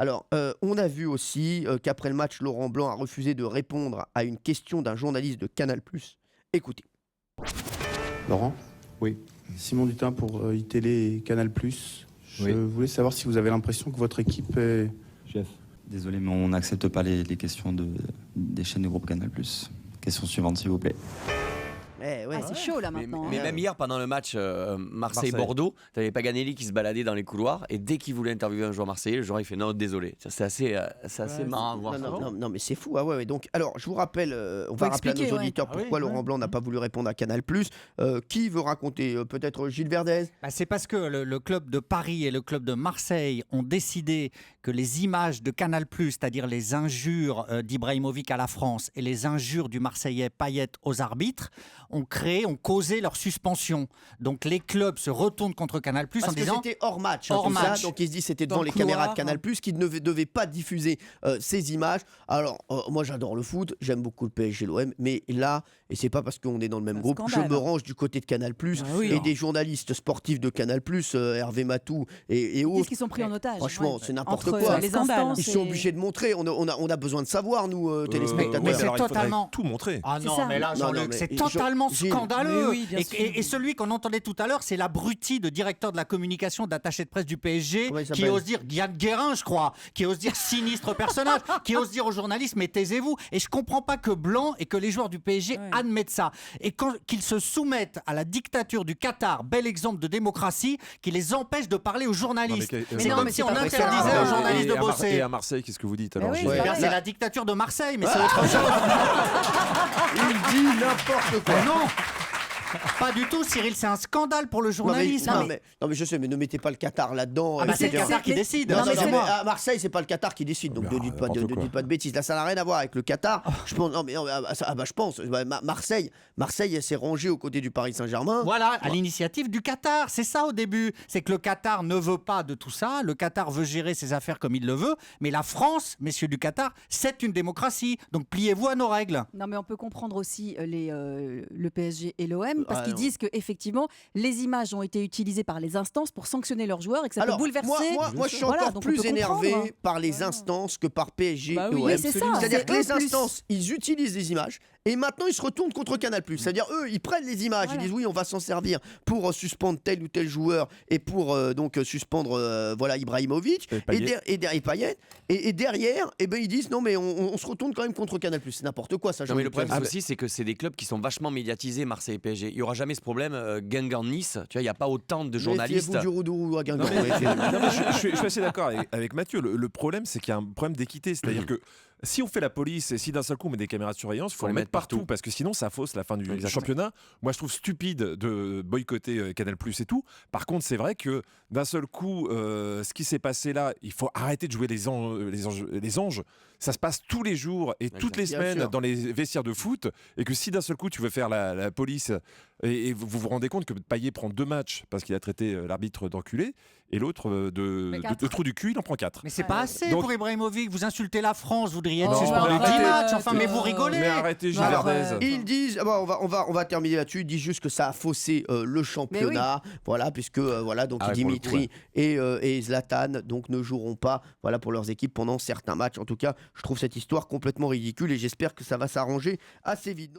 Alors, on a vu aussi qu'après le match, Laurent Blanc a refusé de répondre à une question d'un journaliste de Canal+. Écoutez. Laurent, Oui. Simon Dutin pour iTélé et Canal+. Je voulais savoir si vous avez l'impression que votre équipe est... Chef. Désolé, mais on n'accepte pas les questions des chaînes du groupe Canal+. Question suivante, s'il vous plaît. C'est chaud là Mais, maintenant. mais hein. même hier, pendant le match Marseille-Bordeaux, t'avais Paganelli qui se baladait dans les couloirs et dès qu'il voulait interviewer un joueur marseillais, le joueur il fait non, désolé. C'est assez marrant à voir ça. Non, mais c'est fou. Ouais. Donc, alors, je vous rappelle, on va rappeler à nos expliquer, auditeurs pourquoi Laurent Blanc n'a pas voulu répondre à Canal+. Qui veut raconter Peut-être Gilles Verdez. C'est parce que le club de Paris et le club de Marseille ont décidé que les images de Canal+, c'est-à-dire les injures d'Ibrahimovic à la France et les injures du Marseillais Payet aux arbitres, ont causé leur suspension. Donc les clubs se retournent contre Canal+, Parce en que disant... c'était hors match. Hors tout ça. match. Donc il se dit c'était devant Dans les le couloir, caméras de Canal+, qui ne devait pas diffuser ces images. Alors, moi j'adore le foot, j'aime beaucoup le PSG, l'OM, mais là, et c'est pas parce qu'on est dans le même groupe, scandale. je me range du côté de Canal+, et des journalistes sportifs de Canal+, Hervé Matou et autres. Qu'est-ce qu'ils sont pris en otage Franchement, c'est n'importe Entre quoi. les instances Ils sont et- obligés de montrer. On a besoin de savoir, nous, téléspectateurs. mais c'est alors, il faudrait totalement... tout montrer. Ah C'est non, ça. mais là, Non, Jean-Luc, mais- c'est et totalement Gilles, scandaleux. mais oui, bien sûr. Et celui qu'on entendait tout à l'heure, c'est l'abruti de directeur de la communication d'attaché de presse du PSG, Comment il qui s'appelle ose dire, Yann Guérin, je crois, qui ose dire sinistre personnage, qui ose dire aux journalistes, mais taisez-vous. Et je comprends pas que Blanc et que les joueurs du PSG admettent ça. Et qu'ils se soumettent à la dictature du Qatar, bel exemple de démocratie, qui les empêche de parler aux journalistes. C'est non, comme mais si c'est on pas interdisait possible. aux journalistes de Et bosser. à Marseille, qu'est-ce que vous dites alors oui, Gilles c'est Là, vrai. c'est la dictature de Marseille, mais c'est autre chose. Il dit n'importe quoi. Mais non, pas du tout, Cyril, c'est un scandale pour le journalisme. Non, mais je sais, mais ne mettez pas le Qatar là-dedans. Ah bah, c'est le etc. Qatar qui décide. Non, Non, non, mais non, c'est mais moi. à Marseille, c'est pas le Qatar qui décide, donc ne dites pas de bêtises. Là, ça n'a rien à voir avec le Qatar. Je pense, je pense. Marseille s'est rangé aux côtés du Paris Saint-Germain. Voilà, à l'initiative du Qatar. C'est ça au début. C'est que le Qatar ne veut pas de tout ça. Le Qatar veut gérer ses affaires comme il le veut. Mais la France, messieurs du Qatar, c'est une démocratie. Donc pliez-vous à nos règles. Non, mais on peut comprendre aussi le PSG et l'OM parce qu'ils non. disent que effectivement les images ont été utilisées par les instances pour sanctionner leurs joueurs et que ça Alors, peut bouleverser. moi, je suis Voilà, encore donc on plus peut énervé comprendre. par les instances que par PSG Bah et oui, OM. mais c'est ça, C'est-à-dire c'est que les eux plus. instances, ils utilisent les images et maintenant ils se retournent contre Canal+. C'est-à-dire eux, ils prennent les images, Voilà. ils disent oui, on va s'en servir pour suspendre tel ou tel joueur et pour donc suspendre Ibrahimovic Et Payet. et Payet. Et derrière, ils disent non mais on se retourne quand même contre Canal+. C'est n'importe quoi ça. Non mais le Jean-Luc. problème aussi c'est que c'est des clubs qui sont vachement médiatisés, Marseille et PSG. Il y aura jamais ce problème Guingamp-Nice, tu vois, il y a pas autant de journalistes. Méfiez-vous du Roudourou à Guingamp. Non, mais- méfiez-vous. Non, mais je suis assez d'accord avec Mathieu. Le problème, c'est qu'il y a un problème d'équité. C'est-à-dire que si on fait la police et si d'un seul coup on met des caméras de surveillance, il faut les mettre partout parce que sinon ça fausse la fin du Exactement. championnat. Moi, je trouve stupide de boycotter Canal+ et tout. Par contre, c'est vrai que d'un seul coup, ce qui s'est passé là, il faut arrêter de jouer les anges. Ça se passe tous les jours et toutes les Bien semaines sûr. dans les vestiaires de foot. Et que si d'un seul coup tu veux faire la police et vous vous rendez compte que Payet prend 2 matchs parce qu'il a traité l'arbitre d'enculé et l'autre de trou du cul, il en prend 4. Mais c'est pas assez Donc- pour Ibrahimovic. Vous insultez la France, vous devriez être Non, suspendu arrêtez. 10 matchs. Enfin, mais vous rigolez. Mais arrêtez, Gilles Non, Verdez. Ils disent, on va terminer là-dessus. Ils disent juste que ça a faussé le championnat, voilà, puisque donc Ah ouais, pour le coup, Dimitri et Zlatan donc ne joueront pas, voilà, pour leurs équipes pendant certains matchs. En tout cas, je trouve cette histoire complètement ridicule et j'espère que ça va s'arranger assez vite.